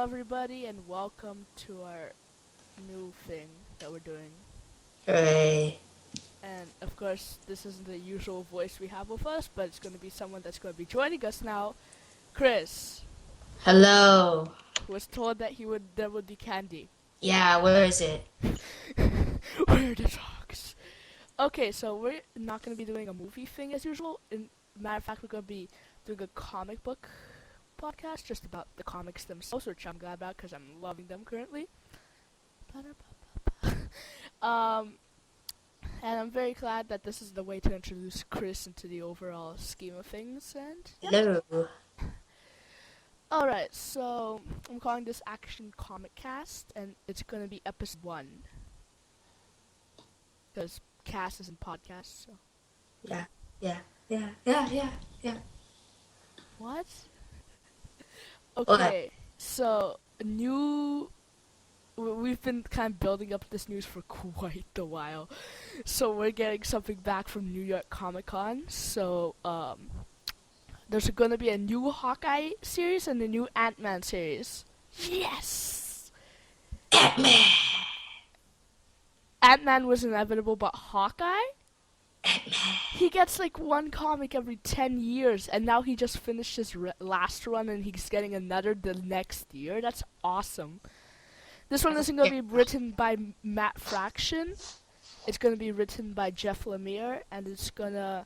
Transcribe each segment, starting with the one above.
everybody, and welcome to our new thing that we're doing. Hooray. And, of course, this isn't the usual voice we have with us, but it's going to be someone that's going to be joining us now. Chris. Hello. Who was told that there would be candy. Yeah, where is it? Where are the dogs? Okay, so we're not going to be doing a movie thing as usual. Matter of fact, we're going to be doing a comic book podcast just about the comics themselves, which I'm glad about because I'm loving them currently. And I'm very glad that this is the way to introduce Chris into the overall scheme of things. And Hello. Alright, so I'm calling this ActionComicCast, and it's going to be episode 1. Because cast is in podcast, so. Yeah. What? Okay, so we've been kind of building up this news for quite a while. So we're getting something back from New York Comic Con. So there's going to be a new Hawkeye series and a new Ant-Man series. Yes! Ant-Man. Ant-Man was inevitable, but Hawkeye? Ant-Man. He gets like one comic every 10 years, and now he just finished his last run, and he's getting another the next year. That's awesome. This one isn't going to be written by Matt Fraction. It's going to be written by Jeff Lemire, and it's going to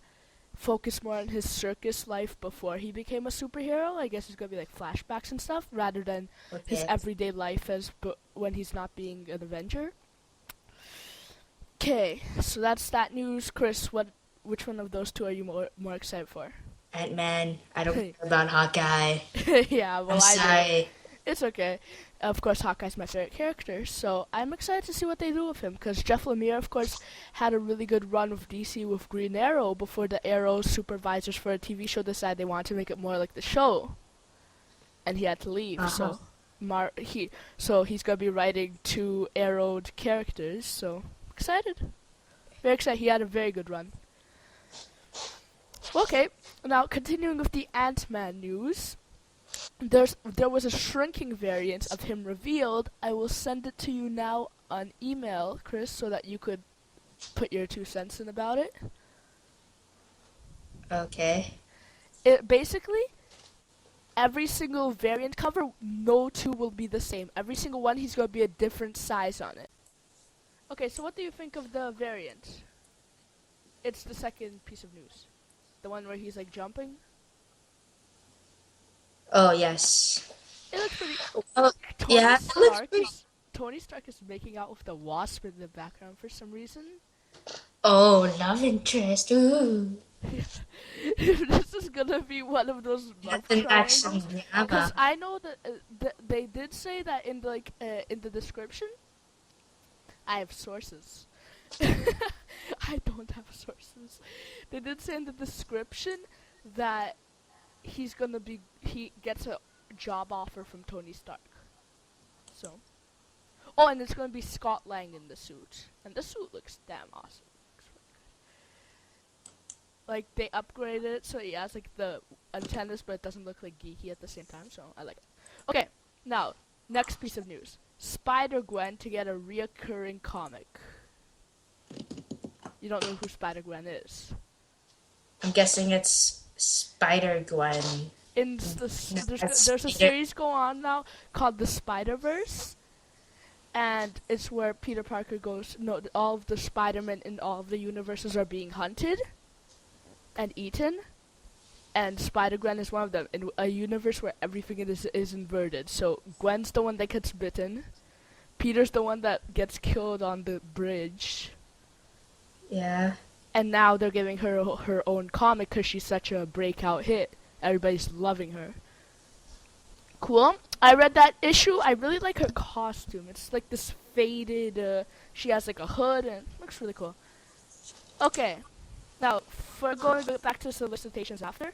focus more on his circus life before he became a superhero. I guess it's going to be like flashbacks and stuff, rather than his everyday life when he's not being an Avenger. Okay, so that's that news. Chris, which one of those two are you more excited for? Ant-Man. I don't care about Hawkeye. Yeah, well, I'm sorry. do. It's okay. Of course, Hawkeye's my favorite character, so I'm excited to see what they do with him, because Jeff Lemire, of course, had a really good run with DC with Green Arrow before the Arrow supervisors for a TV show decided they wanted to make it more like the show. And he had to leave, so he's going to be writing 2 Arrowed characters, so excited. Very excited. He had a very good run. Okay, now continuing with the Ant-Man news. There was a shrinking variant of him revealed. I will send it to you now on email, Chris, so that you could put your 2 cents in about it. Okay. Basically, every single variant cover, no 2 will be the same. Every single one, he's going to be a different size on it. Okay, so what do you think of the variant? It's the second piece of news. The one where he's like jumping. Oh, yes. It looks pretty... Tony Stark is making out with the Wasp in the background for some reason. Oh, love interest. Ooh. This is gonna be one of those love triangles. Because I know that they did say that in the description. I have sources. I don't have sources. They did say in the description that he gets a job offer from Tony Stark. So. Oh, and it's going to be Scott Lang in the suit. And the suit looks damn awesome. Looks really good. Like, they upgraded it so he has, like, the antennas, but it doesn't look like geeky at the same time, so I like it. Okay, now, next piece of news. Spider-Gwen to get a reoccurring comic. You don't know who Spider-Gwen is. I'm guessing it's Spider-Gwen. There's a series going on now called the Spider-Verse, and it's where Peter Parker goes. No, all of the Spider-Men in all of the universes are being hunted and eaten, and Spider-Gwen is one of them in a universe where everything is inverted. So Gwen's the one that gets bitten, Peter's the one that gets killed on the bridge. Yeah. And now they're giving her her own comic because she's such a breakout hit. Everybody's loving her. Cool. I read that issue. I really like her costume. It's like this faded, she has like a hood and it looks really cool. Okay. Now, we're going to go back to the solicitations after.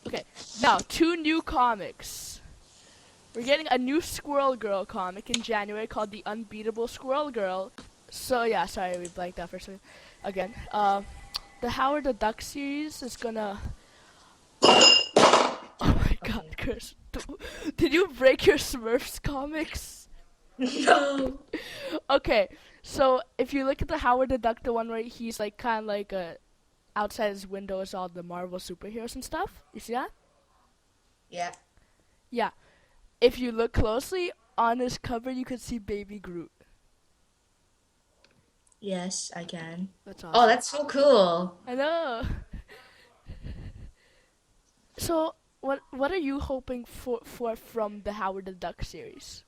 Okay. Now, 2 new comics. We're getting a new Squirrel Girl comic in January called The Unbeatable Squirrel Girl. So yeah, sorry we blanked out for a second. Again, the Howard the Duck series is gonna. Oh my God, Chris! Can you break your Smurfs comics? No. Okay, so if you look at the Howard the Duck, the one where he's like kind of like outside his window is all the Marvel superheroes and stuff. You see that? Yeah. Yeah. If you look closely on his cover, you can see Baby Groot. Yes, I can. That's Oh, awesome. that's so cool. I know. So, what are you hoping for from the Howard the Duck series?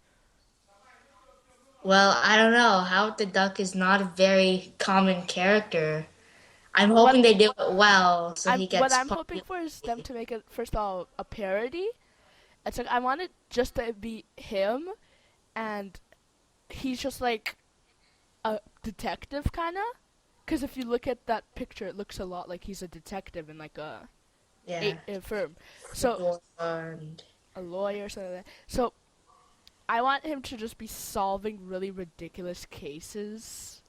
Well, I don't know. Howard the Duck is not a very common character. I'm What hoping they do it well, so he what gets I'm hoping popular. for is them to make it first of all a parody. It's like I want it just to be him, and he's just like a detective kind of. Because if you look at that picture, it looks a lot like he's a detective in like Yeah. a firm. So And a lawyer or something like that. So I want him to just be solving really ridiculous cases.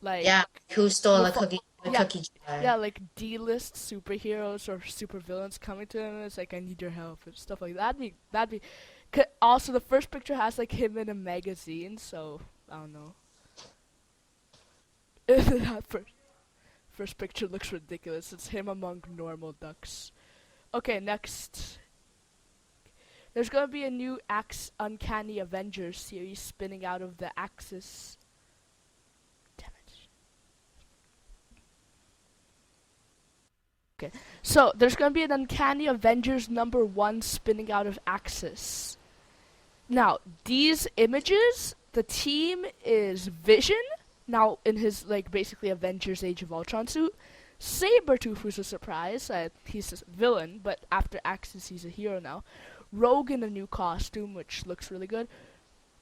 Like yeah, who stole a befo- cookie? A yeah, cookie jar. yeah, like D-list superheroes or supervillains coming to him. And it's like I need your help and stuff like that. That'd be. Also, the first picture has like him in a magazine, so I don't know. That first picture looks ridiculous. It's him among normal ducks. Okay, next. There's gonna be a new Uncanny Avengers series spinning out of the Axis. Damn it. Okay, so there's gonna be an Uncanny Avengers #1 spinning out of Axis. Now, these images, the team is Vision, now in his like basically Avengers Age of Ultron suit. Sabretooth, who's a surprise, he's a villain, but after Axis he's a hero now. Rogue in a new costume, which looks really good.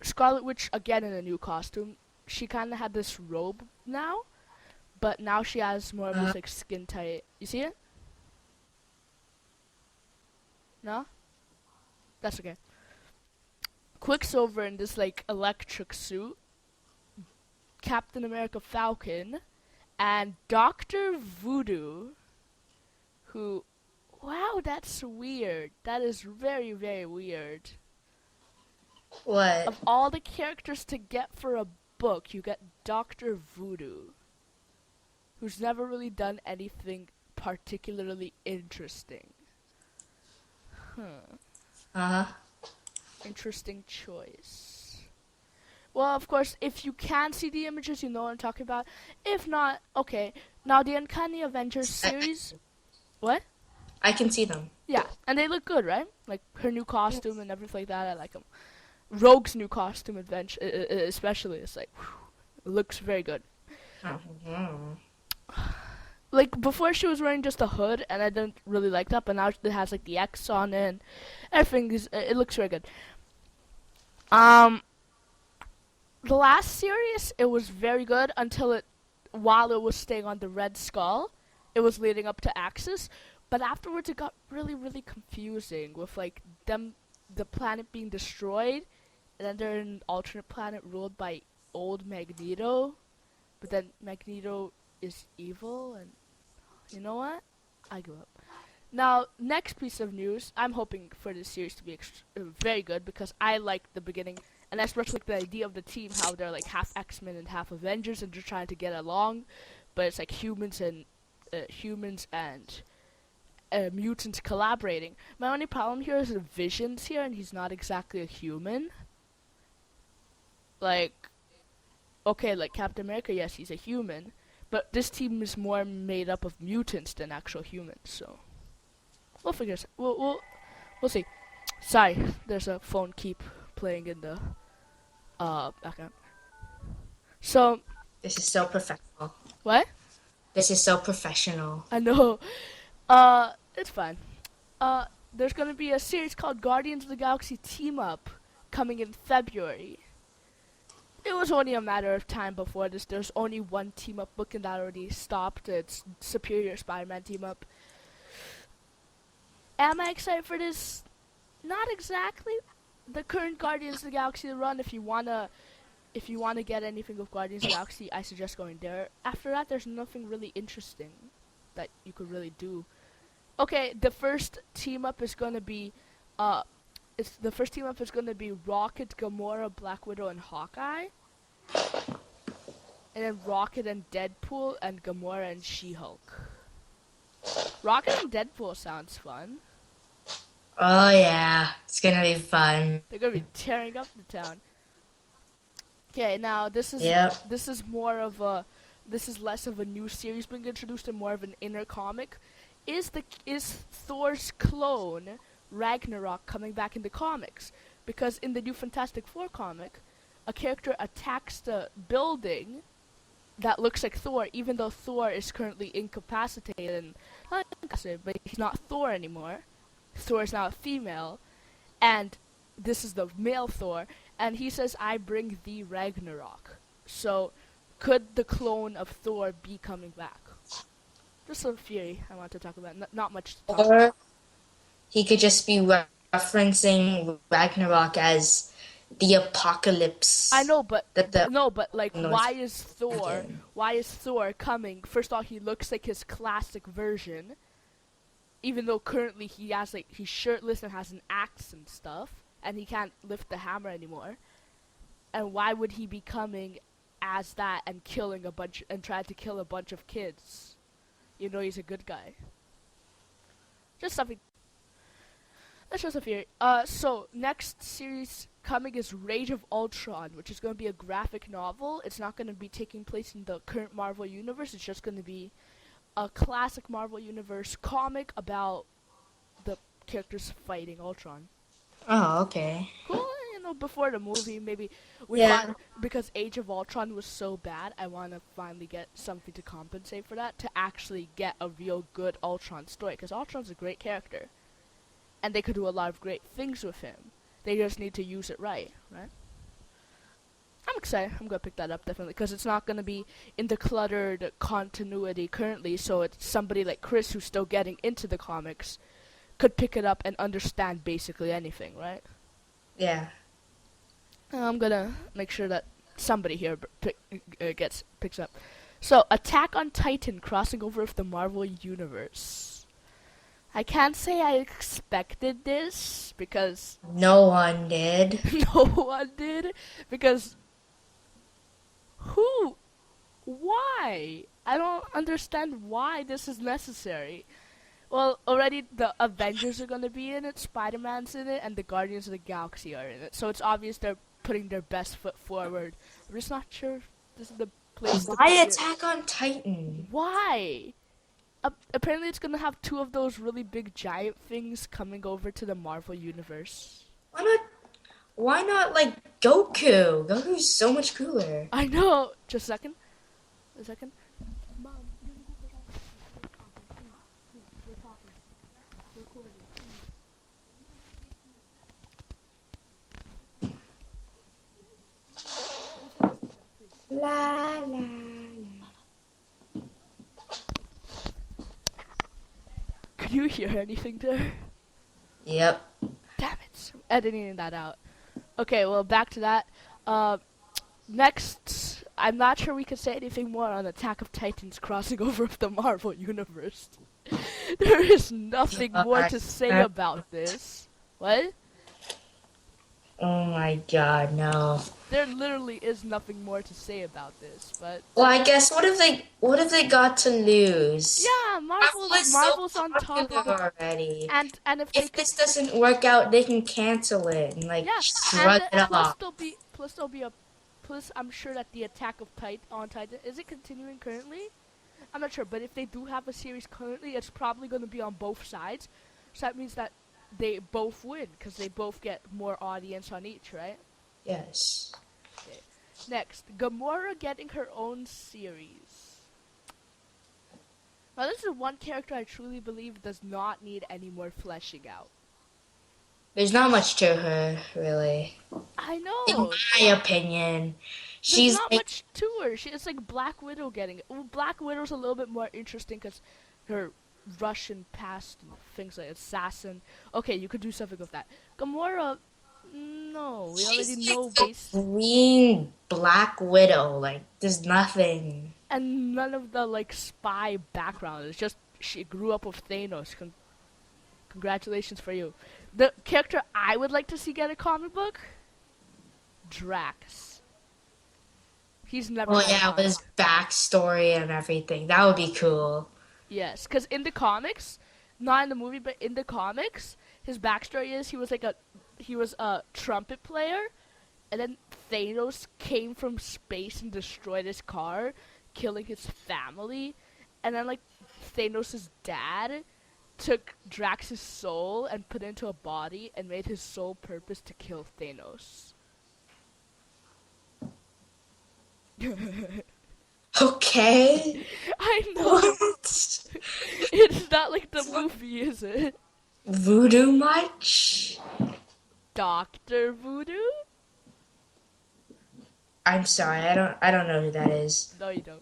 Scarlet Witch again in a new costume. She kind of had this robe now, but now she has more of this like skin tight. You see it? No? That's okay. Quicksilver in this like electric suit. Captain America Falcon. And Dr. Voodoo, who, wow, that's weird. That is very, very weird. What? Of all the characters to get for a book, you get Dr. Voodoo, who's never really done anything particularly interesting. Uh-huh. Interesting choice. Well, of course, if you can see the images, you know what I'm talking about. If not, okay. Now, the Uncanny Avengers series... What? I can see them. Yeah, and they look good, right? Like, her new costume and everything like that, I like them. Rogue's new costume, especially, it's like, whew, it looks very good. Like, before she was wearing just a hood, and I didn't really like that, but now it has, like, the X on it, and everything it looks very good. The last series, it was very good while it was staying on the Red Skull, it was leading up to Axis, but afterwards it got really, really confusing with like the planet being destroyed, and then they're in an alternate planet ruled by old Magneto, but then Magneto is evil, and you know what? I give up. Now, next piece of news, I'm hoping for this series to be very good because I like the beginning. And especially like the idea of the team, how they're like half X-Men and half Avengers, and they're trying to get along, but it's like humans and mutants collaborating. My only problem here is the Vision's here, and he's not exactly a human. Like, okay, like Captain America, yes, he's a human, but this team is more made up of mutants than actual humans. So we'll figure it. We'll see. Sorry, there's a phone keep playing in the background. So This is so professional. what? This is so professional. I know. It's fine. There's gonna be a series called Guardians of the Galaxy Team Up coming in February. It was only a matter of time before this. There's only one team up book and that already stopped. It's Superior Spider-Man Team Up. Am I excited for this? Not exactly. The current Guardians of the Galaxy run, if you wanna get anything with Guardians of the Galaxy, I suggest going there. After that, there's nothing really interesting that you could really do. Okay, the first team up is gonna be it's the first team up is gonna be Rocket, Gamora, Black Widow, and Hawkeye. And then Rocket and Deadpool, and Gamora and She-Hulk. Rocket and Deadpool sounds fun. Oh yeah, it's gonna be fun. They're gonna be tearing up the town. Okay, now this is less of a new series being introduced and more of an inner comic. Is Thor's clone Ragnarok coming back in the comics? Because in the new Fantastic Four comic, a character attacks the building that looks like Thor, even though Thor is currently incapacitated and not incapacitated, but he's not Thor anymore. Thor is now a female, and this is the male Thor, and he says, "I bring thee Ragnarok." So, could the clone of Thor be coming back? Just a theory I want to talk about. Not much to talk about. Or he could just be referencing Ragnarok as the apocalypse. I know, but like, North why is Thor? again. Why is Thor coming? First of all, he looks like his classic version, even though currently he's shirtless and has an axe and stuff, and he can't lift the hammer anymore. And why would he be coming as that and trying to kill a bunch of kids? You know, he's a good guy. Just something. That's just a theory. So next series coming is Rage of Ultron, which is going to be a graphic novel. It's not going to be taking place in the current Marvel universe. It's just going to be a classic Marvel universe comic about the characters fighting Ultron. Oh, okay. Cool. You know, before the movie, maybe because Age of Ultron was so bad, I want to finally get something to compensate for that, to actually get a real good Ultron story, because Ultron's a great character, and they could do a lot of great things with him. They just need to use it right? I'm excited. I'm gonna pick that up definitely, because it's not gonna be in the cluttered continuity currently. So it's somebody like Chris, who's still getting into the comics, could pick it up and understand basically anything, right? Yeah. I'm gonna make sure that somebody here picks up. So, Attack on Titan crossing over with the Marvel Universe. I can't say I expected this, because No one did. no one did, because why? I don't understand why this is necessary. Well, already the Avengers are going to be in it, SpiderMan's in it, and the Guardians of the Galaxy are in it. So it's obvious they're putting their best foot forward. I'm just not sure if this is the place to Why put it. Attack on Titan? Why? Apparently it's going to have two of those really big giant things coming over to the Marvel Universe. Why not like Goku? Goku's so much cooler. I know! Just a second. Mom, we're talking. Recording. La la la. Could you hear anything there? Yep. Damn it. I'm editing that out. Okay, well, back to that. Next, I'm not sure we could say anything more on Attack of Titans crossing over with the Marvel Universe. There is nothing more to say about this. What? Oh my god, no. There literally is nothing more to say about this, but... Well, I guess what if they got to lose? Yeah, Marvel's so on top of it. already. And if This doesn't work out, they can cancel it and like shrug it off. Plus I'm sure that the Attack of Titan, is it continuing currently? I'm not sure, but if they do have a series currently, it's probably going to be on both sides. So that means that they both win, because they both get more audience on each, right? Yes. Okay. Next, Gamora getting her own series. Now this is one character I truly believe does not need any more fleshing out. There's not much to her, really. I know. In my opinion, There's not much to her. It's like Black Widow getting it. Well, Black Widow's a little bit more interesting because her Russian past and things like assassin. Okay, you could do something with that. Gamora, no, we already know base. Green Black Widow, like there's nothing. And none of the like spy background. It's just she grew up with Thanos. Congratulations for you. The character I would like to see get a comic book, Drax. He's never Oh had a yeah, with comic. his backstory and everything. That would be cool. Yes, because in the comics, not in the movie, but in the comics, his backstory is he was a trumpet player, and then Thanos came from space and destroyed his car, killing his family, and then like Thanos' dad took Drax's soul and put it into a body and made his sole purpose to kill Thanos. Okay. I know. What? It's not like the movie, is it? Voodoo much? Dr. Voodoo? I'm sorry, I don't know who that is. No, you don't.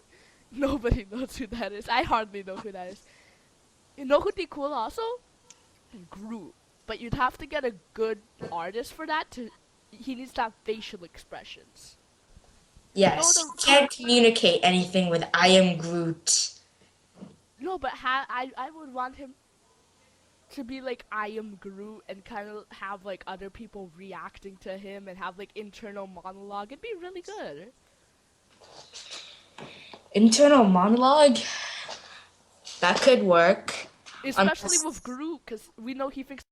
Nobody knows who that is. I hardly know who that is. You know who'd be cool also? Groot. But you'd have to get a good artist for that. He needs to have facial expressions. Yes, You know can't communicate anything with I am Groot. No, but I would want him to be like I am Groot and kind of have like other people reacting to him and have like internal monologue. It'd be really good. Internal monologue? That could work. Especially with Groot, because we know he thinks...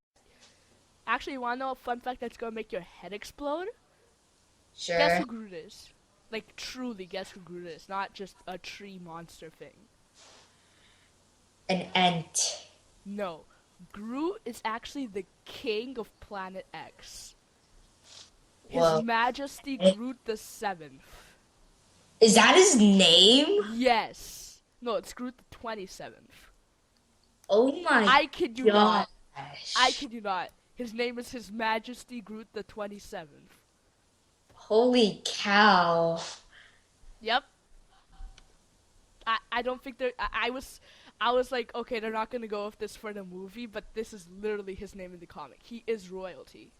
Actually, you want to know a fun fact that's going to make your head explode? Sure. Guess who Groot is? Like, truly, guess who Groot is. Not just a tree monster thing. An ant. No. Groot is actually the king of Planet X. His Majesty Groot the 7th. Is that his name? Yes. No, it's Groot the 27th. Oh my I kid you gosh. not. I kid you not. His name is His Majesty Groot the 27th. Holy cow. Yep. I don't think they're... I was like, okay, they're not going to go with this for the movie, but this is literally his name in the comic. He is royalty.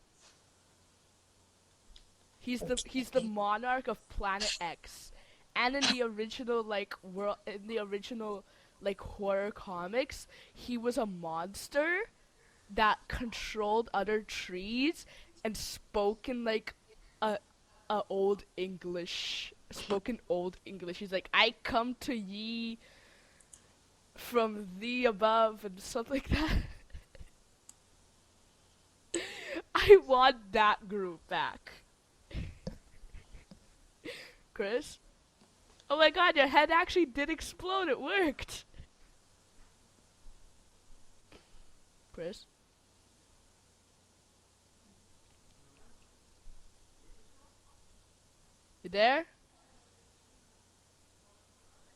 He's the monarch of Planet X. And in the original horror comics, he was a monster that controlled other trees and spoke in like a old English. Spoken old English. He's like, I come to ye from thee above and stuff like that. I want that group back. Chris? Oh my god, your head actually did explode. It worked. Chris? You there?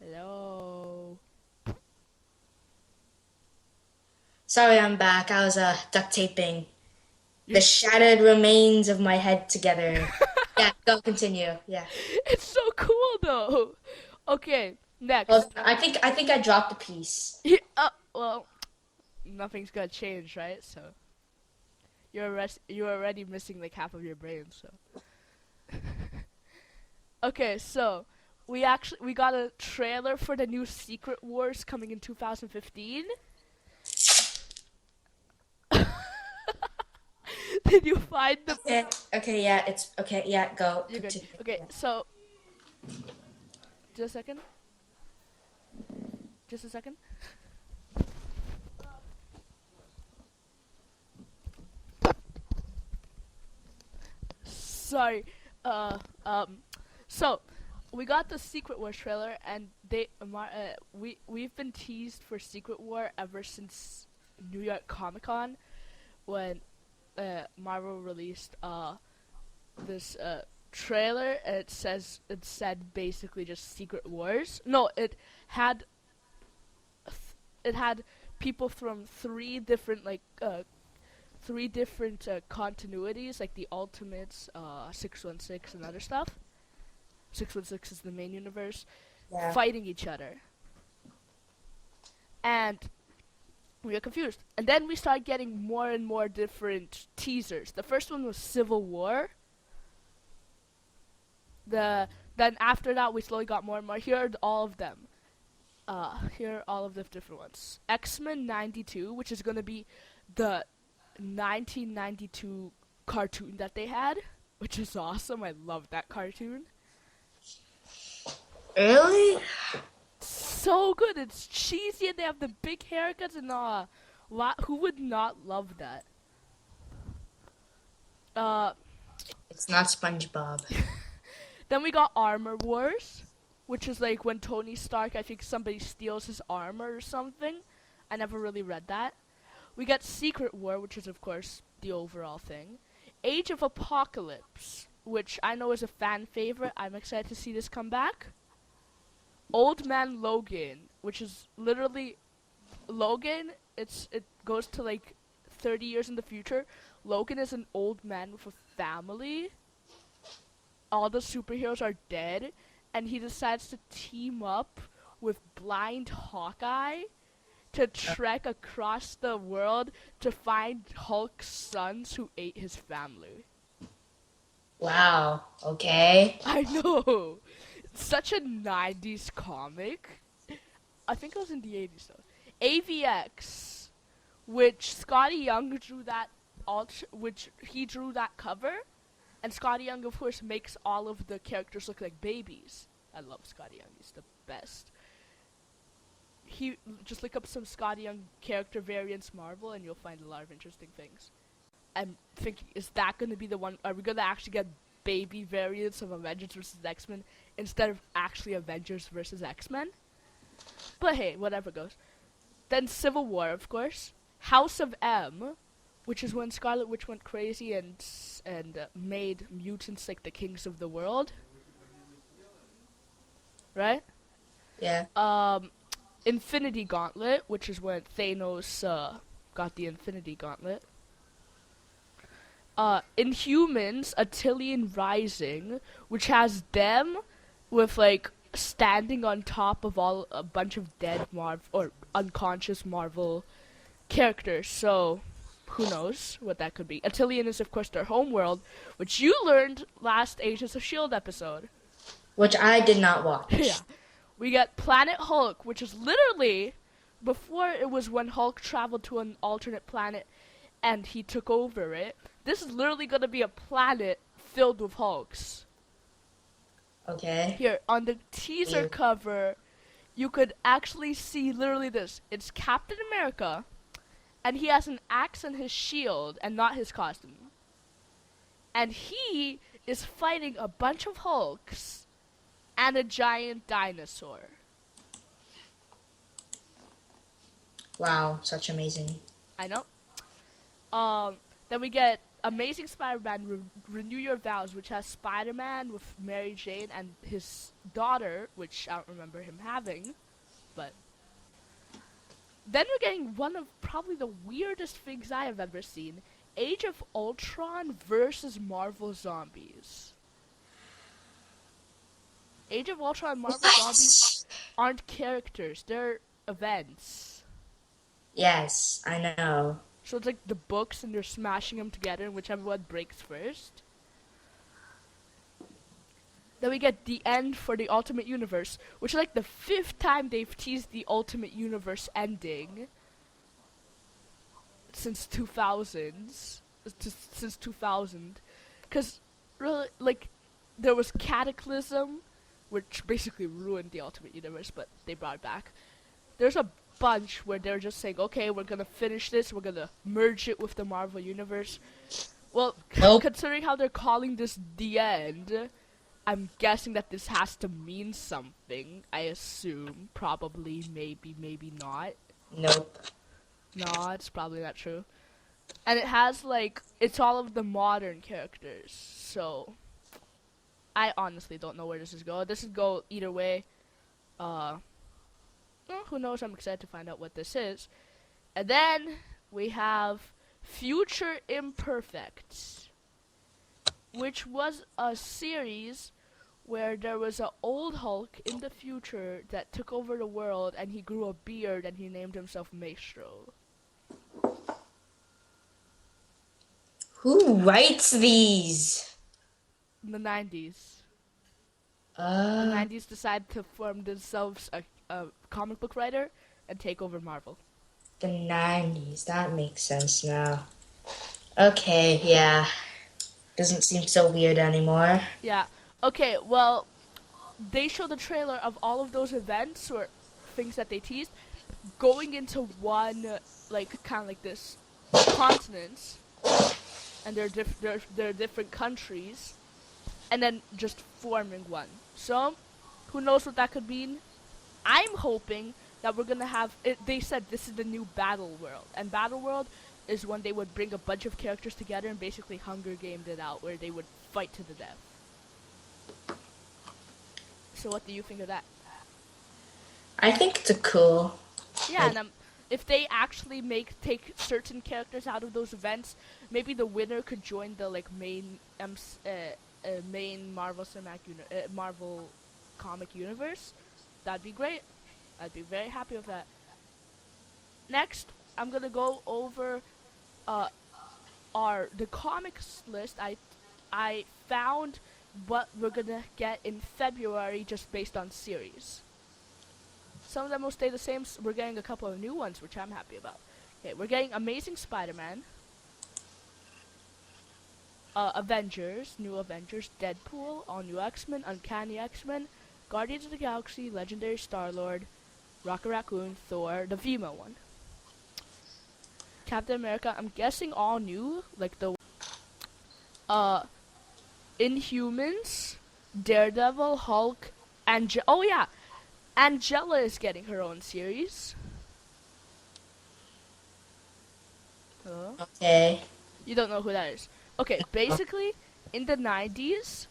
Hello? Sorry, I'm back. I was duct taping the shattered remains of my head together. Yeah, go continue. Yeah. It's so cool though. Okay, next. Well, I think I dropped a piece. Yeah, well, nothing's gonna change, right? So you're already missing like half of your brain. So okay, so we got a trailer for the new Secret Wars coming in 2015. Did you find the... Okay, yeah, it's... Okay, yeah, go. You're good. Okay, so... Just a second. Just a second. Sorry. So, we got the Secret Wars trailer, and we've been teased for Secret War ever since New York Comic Con, when Marvel released this trailer. It said basically just Secret Wars. No, it had people from three different continuities, like the Ultimates, 616, and other stuff. 616 is the main universe, fighting each other. And we were confused. And then we started getting more and more different teasers. The first one was Civil War. Then after that, we slowly got more and more. Here are all of them. Here are all of the different ones. X-Men 92, which is going to be the 1992 cartoon that they had, which is awesome. I love that cartoon. Really? So good. It's cheesy and they have the big haircuts and who would not love that? It's not SpongeBob. Then we got Armor Wars, which is like when Tony Stark, I think somebody steals his armor or something. I never really read that. We got Secret War, which is of course the overall thing. Age of Apocalypse, which I know is a fan favorite. I'm excited to see this come back. Old Man Logan, which is literally Logan. It goes to like 30 years in the future. Logan is an old man with a family. All the superheroes are dead, and he decides to team up with blind Hawkeye to trek across the world to find Hulk's sons who ate his family. Wow. Okay. I know. Such a 90s comic. I think it was in the 80s though. AVX, which Scotty Young drew that which he drew that cover, and Scotty Young of course makes all of the characters look like babies. I love Scotty Young. He's the best. He just look up some Scotty Young character variants Marvel and you'll find a lot of interesting things. I'm thinking, is that going to be the one? Are we going to actually get baby variants of Avengers versus X-Men instead of actually Avengers versus X-Men? But hey, whatever goes. Then Civil War, of course. House of M, which is when Scarlet Witch went crazy and made mutants like the kings of the world. Right? Yeah. Infinity Gauntlet, which is when Thanos got the Infinity Gauntlet. Inhumans, Attilian Rising, which has them with like standing on top of a bunch of dead or unconscious Marvel characters. So who knows what that could be. Attilian is of course their homeworld, which you learned last Agents of S.H.I.E.L.D. episode. Which I did not watch. Yeah. We get Planet Hulk, which is literally before it was when Hulk traveled to an alternate planet and he took over it. This is literally going to be a planet filled with Hulks. Okay. Here, on the teaser cover, you could actually see literally this. It's Captain America, and he has an axe and his shield, and not his costume. And he is fighting a bunch of Hulks and a giant dinosaur. Wow, such amazing. I know. Then we get Amazing Spider-Man Renew Your Vows, which has Spider-Man with Mary Jane and his daughter, which I don't remember him having, but then we're getting one of probably the weirdest things I have ever seen. Age of Ultron versus Marvel Zombies. Age of Ultron and Marvel Zombies aren't characters, they're events. Yes, I know. So it's like the books and they're smashing them together and whichever one breaks first. Then we get the end for the Ultimate Universe, which is like the 5th time they've teased the Ultimate Universe ending since 2000s. Since 2000. Because, really, like, there was Cataclysm, which basically ruined the Ultimate Universe, but they brought it back. There's a bunch where they're just saying, okay, we're gonna finish this, we're gonna merge it with the Marvel Universe. Well, considering how they're calling this the end, I'm guessing that this has to mean something, I assume. Probably, maybe not. Nope. No, it's probably not true. And it has, like, it's all of the modern characters, so I honestly don't know where this is going. This could go either way. Well, who knows? I'm excited to find out what this is. And then we have Future Imperfect, which was a series where there was an old Hulk in the future that took over the world, and he grew a beard and he named himself Maestro. Who writes these? In the 90s. The 90s decided to form themselves a comic book writer and take over Marvel. The 90s. That makes sense now. Okay, yeah. Doesn't seem so weird anymore. Yeah. Okay, well, they show the trailer of all of those events or things that they teased going into one, like, kind of like this continents, and they're different countries, and then just forming one. So, who knows what that could mean? I'm hoping that we're gonna have it. They said this is the new Battle World, and Battle World is when they would bring a bunch of characters together and basically Hunger Gamed it out, where they would fight to the death. So what do you think of that? I think it's a cool. Yeah, and if they actually take certain characters out of those events, maybe the winner could join the like main Marvel Marvel comic universe. That'd be great. I'd be very happy with that. Next, I'm gonna go over the comics list. I found what we're gonna get in February just based on series. Some of them will stay the same. We're getting a couple of new ones, which I'm happy about. Okay, we're getting Amazing Spider-Man, Avengers, New Avengers, Deadpool, All New X-Men, Uncanny X-Men, Guardians of the Galaxy, Legendary Star-Lord, Rocket Raccoon, Thor, the female one. Captain America, I'm guessing all new, like the Inhumans, Daredevil, Hulk, oh yeah, Angela is getting her own series. Okay. You don't know who that is. Okay, basically, in the 90s...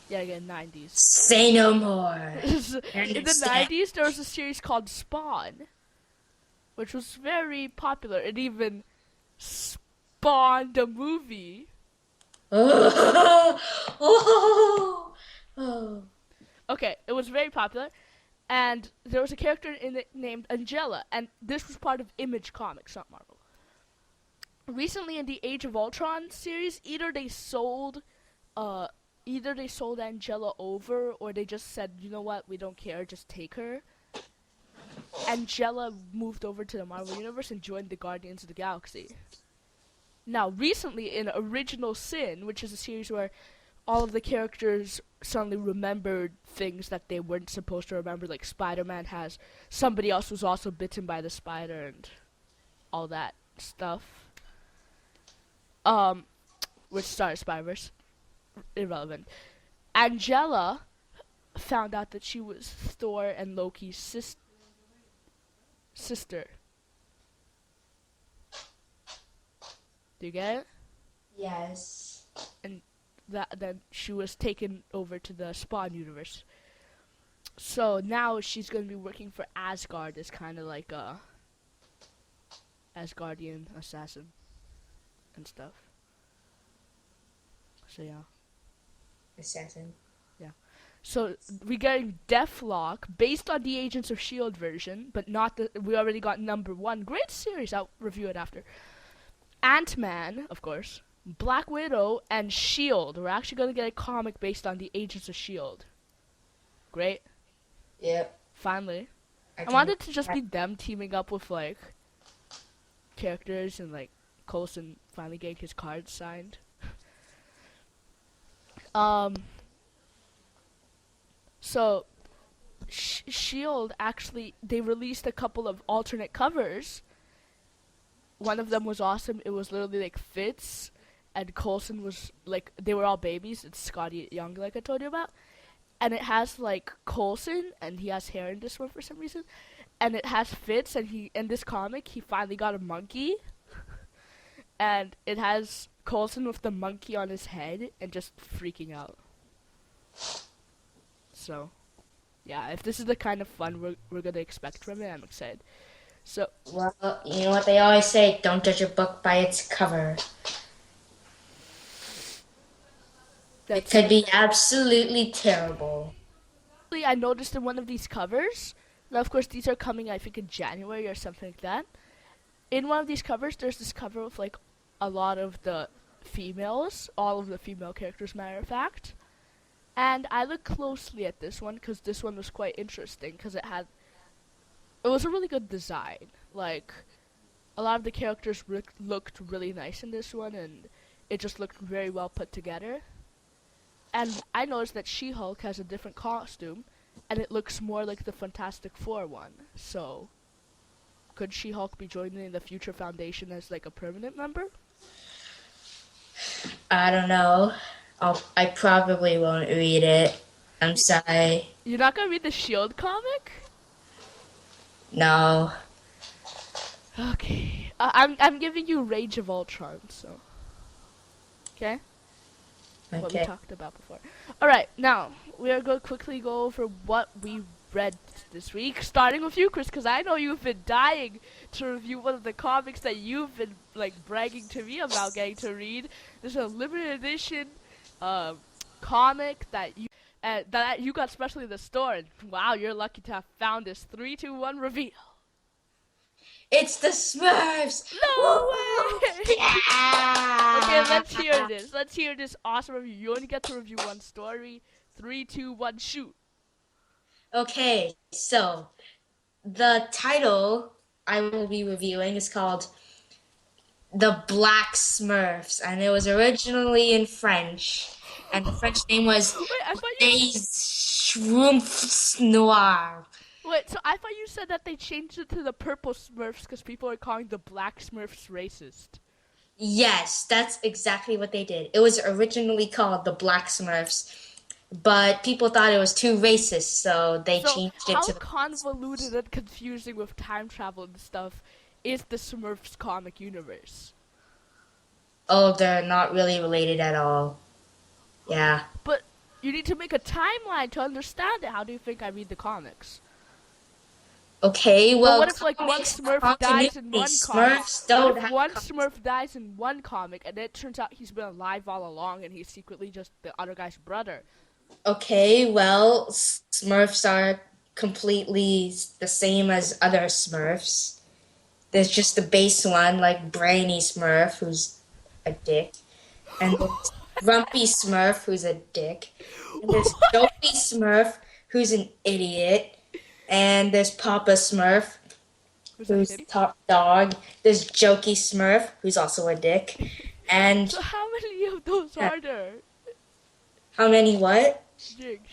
Yeah, again, 90s. Say no more. In the 90s, there was a series called Spawn, which was very popular. It even spawned a movie. Okay, it was very popular, and there was a character in it named Angela, and this was part of Image Comics, not Marvel. Recently, in the Age of Ultron series, either they sold Angela over, or they just said, you know what, we don't care, just take her. Angela moved over to the Marvel Universe and joined the Guardians of the Galaxy. Now, recently, in Original Sin, which is a series where all of the characters suddenly remembered things that they weren't supposed to remember, like Spider-Man has somebody else was also bitten by the spider and all that stuff. Which started Spider-Verse. Irrelevant. Angela found out that she was Thor and Loki's sister. Do you get it? Yes. And then she was taken over to the Spawn universe. So now she's going to be working for Asgard as kind of like a Asgardian assassin and stuff. So yeah. Assassin. Yeah. So we're getting Deathlok based on the Agents of S.H.I.E.L.D. version, but not we already got #1. Great series. I'll review it after. Ant-Man, of course. Black Widow and S.H.I.E.L.D. We're actually going to get a comic based on the Agents of S.H.I.E.L.D. Great. Yep. Finally. I wanted to just be them teaming up with, like, characters and, like, Coulson finally getting his card signed. So, S.H.I.E.L.D. actually, they released a couple of alternate covers. One of them was awesome. It was literally, like, Fitz, and Coulson was, like, they were all babies. It's Scotty Young, like I told you about. And it has, like, Coulson, and he has hair in this one for some reason. And it has Fitz, and in this comic, he finally got a monkey. And it has Coulson with the monkey on his head and just freaking out. So, yeah, if this is the kind of fun we're going to expect from it, I'm excited. So, well, you know what they always say, don't judge a book by its cover. It could be absolutely terrible. I noticed in one of these covers, now of course these are coming I think in January or something like that. In one of these covers, there's this cover with like a lot of the females, all of the female characters, matter of fact. And I looked closely at this one because this one was quite interesting because it was a really good design. like, a lot of the characters looked really nice in this one, and it just looked very well put together. And I noticed that She-Hulk has a different costume, and it looks more like the Fantastic Four one. So, could She-Hulk be joining the Future Foundation as, like, a permanent member? I don't know. I probably won't read it. I'm sorry. You're not gonna read the S.H.I.E.L.D. comic? No. Okay. I'm giving you Rage of Ultron, so. Okay? What we Okay. talked about before. Alright, now, we are going to quickly go over what we read this week, starting with you, Chris, because I know you've been dying to review one of the comics that you've been, like, bragging to me about getting to read. This is a limited edition comic that you got specially in the store, and wow, you're lucky to have found this 3, 2, 1 reveal. It's the Smurfs! No way! Yeah! Okay, let's hear this. Let's hear this awesome review. You only get to review one story. 3, 2, 1, shoot. Okay, so the title I will be reviewing is called The Black Smurfs, and it was originally in French, and the French name was Wait, I thought you... Les Schtroumpfs Noirs. Wait, so I thought you said that they changed it to the purple Smurfs because people are calling the black Smurfs racist. Yes, that's exactly what they did. It was originally called the Black Smurfs, but people thought it was too racist, so they changed it to the... How convoluted and confusing with time travel and stuff is the Smurfs comic universe? Oh, they're not really related at all. Yeah. But you need to make a timeline to understand it. How do you think I read the comics? Okay, well, what if, like, one Smurf dies in one comic? If one Smurf dies in one comic, and it turns out he's been alive all along, and he's secretly just the other guy's brother? Okay, well, Smurfs are completely the same as other Smurfs. There's just the base one, like Brainy Smurf, who's a dick, and there's Grumpy Smurf, who's a dick, and there's Dopey Smurf, who's an idiot. And there's Papa Smurf, who's top dog. There's Jokey Smurf, who's also a dick. And so how many of those are there? How many what? Dicks.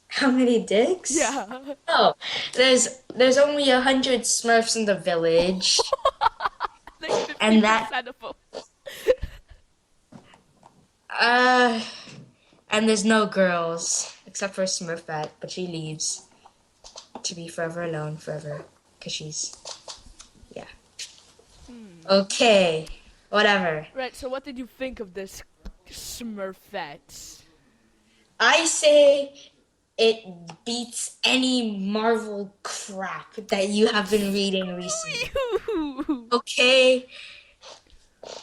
How many dicks? Yeah. Oh, there's only 100 Smurfs in the village. Like and that of them. And there's no girls. Except for Smurfette, but she leaves to be forever alone, forever, because she's, yeah. Okay, whatever. Right, so what did you think of this Smurfette? I say it beats any Marvel crap that you have been reading recently. Okay,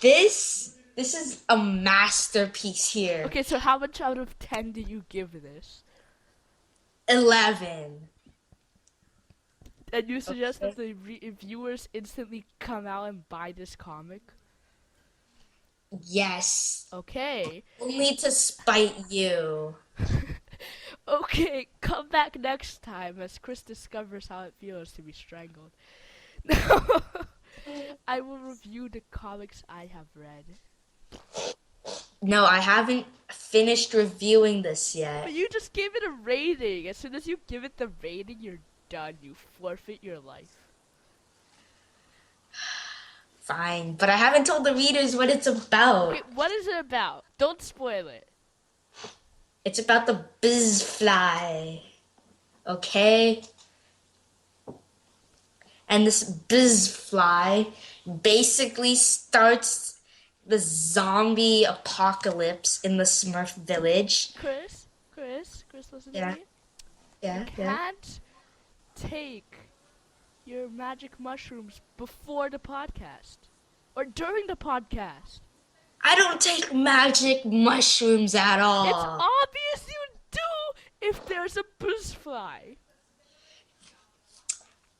this is a masterpiece here. Okay, so how much out of 10 do you give this? 11. And you suggest that the viewers instantly come out and buy this comic? Yes. Okay. Only to spite you. Okay, come back next time as Chris discovers how it feels to be strangled. Now, I will review the comics I have read. No, I haven't finished reviewing this yet. But you just gave it a rating. As soon as you give it the rating, you're done. You forfeit your life. Fine, but I haven't told the readers what it's about. Okay, what is it about? Don't spoil it. It's about the Bizfly. Okay? And this Bizfly basically starts the zombie apocalypse in the Smurf village. Chris, listen to me. Yeah, you can't take your magic mushrooms before the podcast or during the podcast. I don't take magic mushrooms at all. It's obvious you do if there's a Bizfly.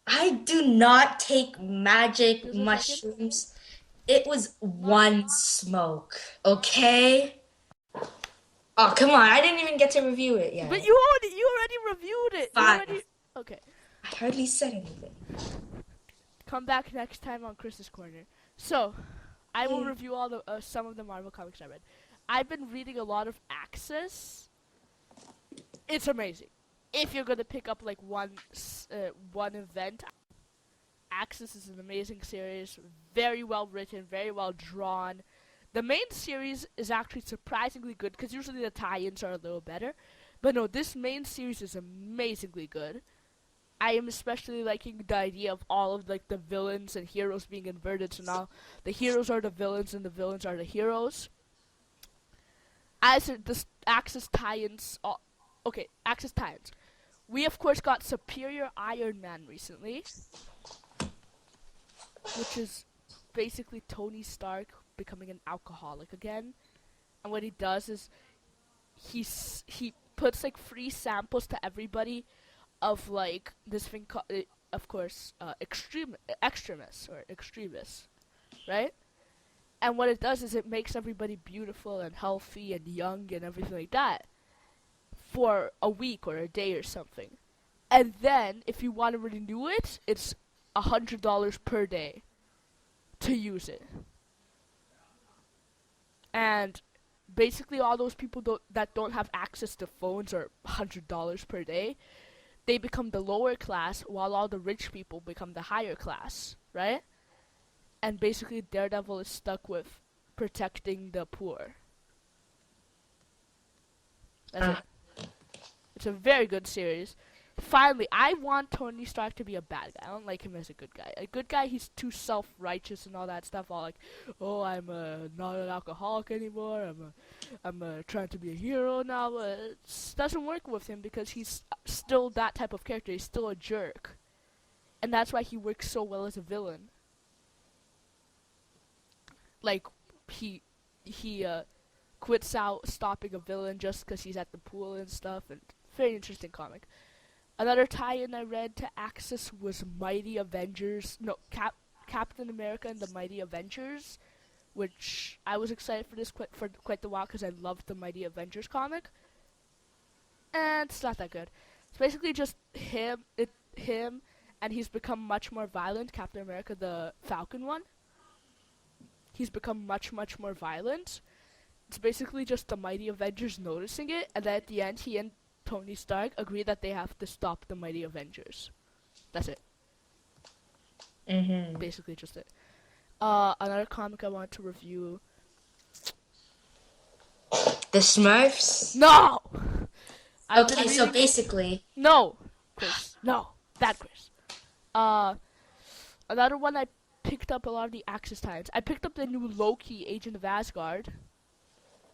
I do not take magic mushrooms. It was one smoke, okay? Oh, come on. I didn't even get to review it yet. But you already reviewed it. Fine. Okay. I hardly said anything. Come back next time on Chris's Corner. So, I will review all the some of the Marvel comics I read. I've been reading a lot of Axis. It's amazing. If you're gonna pick up like one event, Axis is an amazing series. Very well written, very well drawn. The main series is actually surprisingly good because usually the tie-ins are a little better. But no, this main series is amazingly good. I am especially liking the idea of all of like the villains and heroes being inverted. So now the heroes are the villains and the villains are the heroes. As the Axis tie-ins, Axis tie-ins. We of course got Superior Iron Man recently, which is basically Tony Stark becoming an alcoholic again. And what he does is he puts like free samples to everybody of like this thing called, of course, extremists, right? And what it does is it makes everybody beautiful and healthy and young and everything like that for a week or a day or something. And then if you want to renew it, it's $100 per day to use it. And basically all those people that don't have access to phones or $100 per day, they become the lower class while all the rich people become the higher class, right? And basically Daredevil is stuck with protecting the poor. That's it. It's a very good series. Finally, I want Tony Stark to be a bad guy. I don't like him as a good guy. A good guy, he's too self-righteous and all that stuff. All like, oh, I'm not an alcoholic anymore. I'm trying to be a hero now. It doesn't work with him because he's still that type of character. He's still a jerk, and that's why he works so well as a villain. Like, he quits out stopping a villain just because he's at the pool and stuff. And very interesting comic. Another tie-in I read to Axis was Captain America and the Mighty Avengers, which I was excited for this for quite a while because I loved the Mighty Avengers comic. And it's not that good. It's basically just him, and he's become much more violent. Captain America, the Falcon one. He's become much, much more violent. It's basically just the Mighty Avengers noticing it, and then at the end, he and Tony Stark agree that they have to stop the Mighty Avengers. That's it. Basically just it. Another comic I want to review. The Smurfs? No! Okay, so basically... No, Chris. No. That Chris. Another one I picked up a lot of the Axis times. I picked up the new Loki, Agent of Asgard.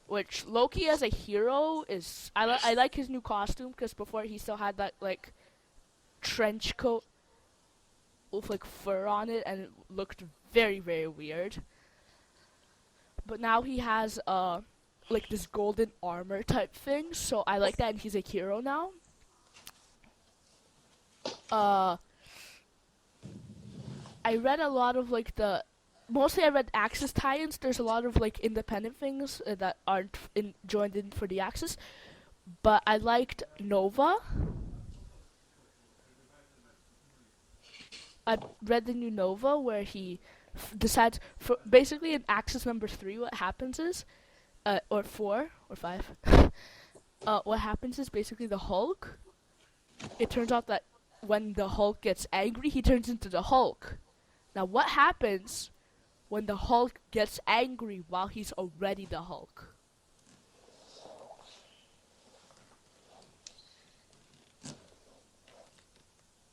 Which Loki as a hero is... I like his new costume because before he still had that like trench coat with like fur on it and it looked very, very weird. But now he has like this golden armor type thing, so I like that, and he's a hero now. I read a lot of like mostly I read Axis tie-ins. There's a lot of like independent things that aren't joined in for the Axis, but I liked Nova. I read the new Nova where he decides for basically in Axis number 3. What happens is, or 4 or 5. What happens is basically the Hulk. It turns out that when the Hulk gets angry, he turns into the Hulk. Now, what happens when the Hulk gets angry while he's already the Hulk?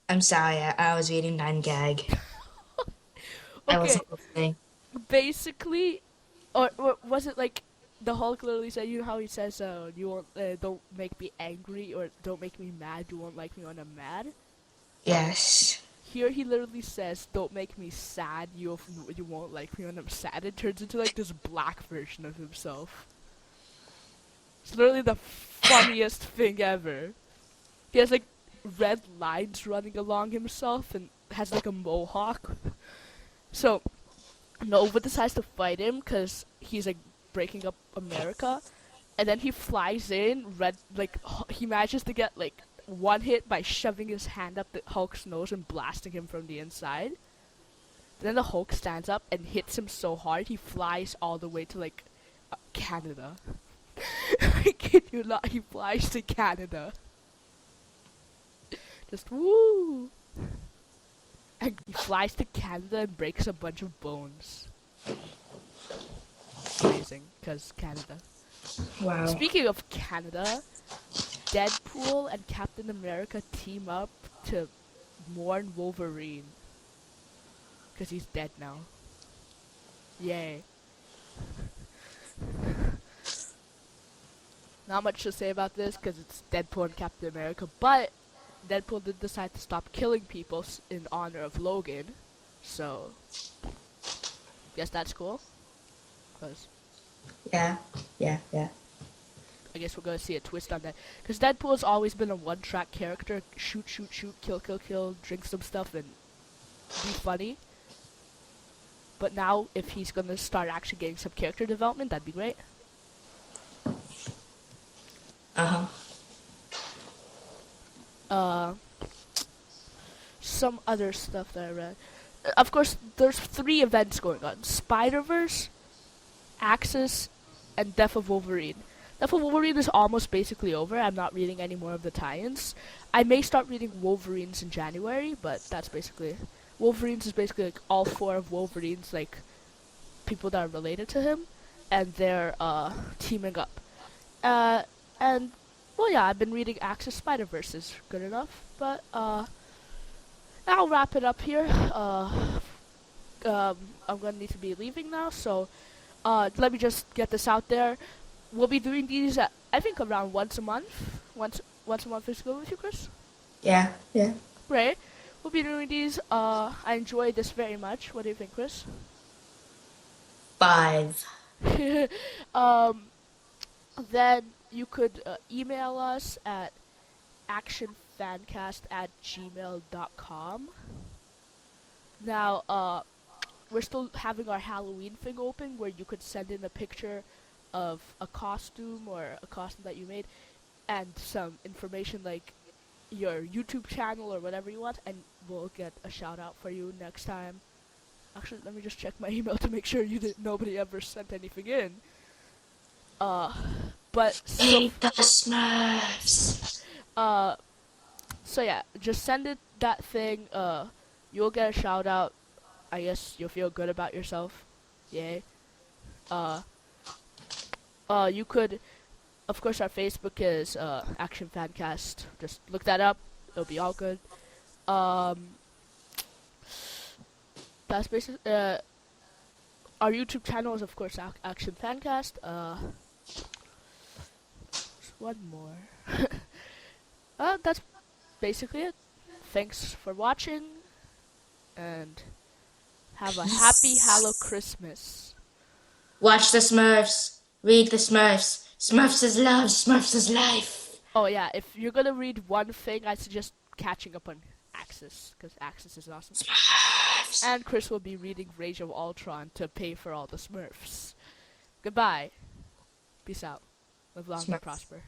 I'm sorry, I was reading 9gag. Okay. I wasn't listening. Basically, or was it like the Hulk literally said, you know how he says, you won't, don't make me angry, or don't make me mad, you won't like me when I'm mad? Yes. Here he literally says, don't make me sad, you won't like me when I'm sad. It turns into like this black version of himself. It's literally the funniest thing ever. He has like red lines running along himself and has like a mohawk. So Nova decides to fight him because he's like breaking up America. And then he flies in, he manages to get like one hit by shoving his hand up the Hulk's nose and blasting him from the inside. Then the Hulk stands up and hits him so hard he flies all the way to like Canada. I kid you not, he flies to Canada. Just woo! And he flies to Canada and breaks a bunch of bones. Amazing, because Canada. Wow. Speaking of Canada, Deadpool and Captain America team up to mourn Wolverine. Because he's dead now. Yay. Not much to say about this because it's Deadpool and Captain America, but Deadpool did decide to stop killing people in honor of Logan. So, guess that's cool. Cause Yeah. I guess we're gonna see a twist on that. Because Deadpool's always been a one-track character. Shoot, kill, drink some stuff, and be funny. But now, if he's gonna start actually getting some character development, that'd be great. Some other stuff that I read. Of course, there's 3 events going on. Spider-Verse, Axis, and Death of Wolverine. Death of Wolverine is almost basically over. I'm not reading any more of the tie-ins. I may start reading Wolverines in January, but that's basically... Wolverines is basically like all 4 of Wolverine's like people that are related to him, and they're teaming up. And well, yeah, I've been reading Axis. Spider-Verse is good enough, but I'll wrap it up here. I'm gonna need to be leaving now, so let me just get this out there. We'll be doing these at, I think, around once a month. Once a month is good with you, Chris? Yeah. Right. We'll be doing these. I enjoy this very much. What do you think, Chris? 5. Then you could email us at actionfancast@gmail.com. Now, we're still having our Halloween thing open where you could send in a picture of a costume or a costume that you made and some information like your YouTube channel or whatever you want, and we'll get a shout out for you next time. Actually, let me just check my email to make sure nobody ever sent anything in. But Eat the Smurfs. So yeah, just send that thing. You'll get a shout out. I guess you'll feel good about yourself. Yay. You could, of course, our Facebook is Action Fancast. Just look that up. It'll be all good. That's basically. Our YouTube channel is, of course, Action Fancast. There's one more. That's basically it. Thanks for watching, and have a happy Hallow Christmas. Watch the Smurfs. Read the Smurfs. Smurfs is love. Smurfs is life. Oh yeah, if you're gonna read one thing, I suggest catching up on Axis, because Axis is awesome. Smurfs. And Chris will be reading Rage of Ultron to pay for all the Smurfs. Goodbye. Peace out. Live long and prosper.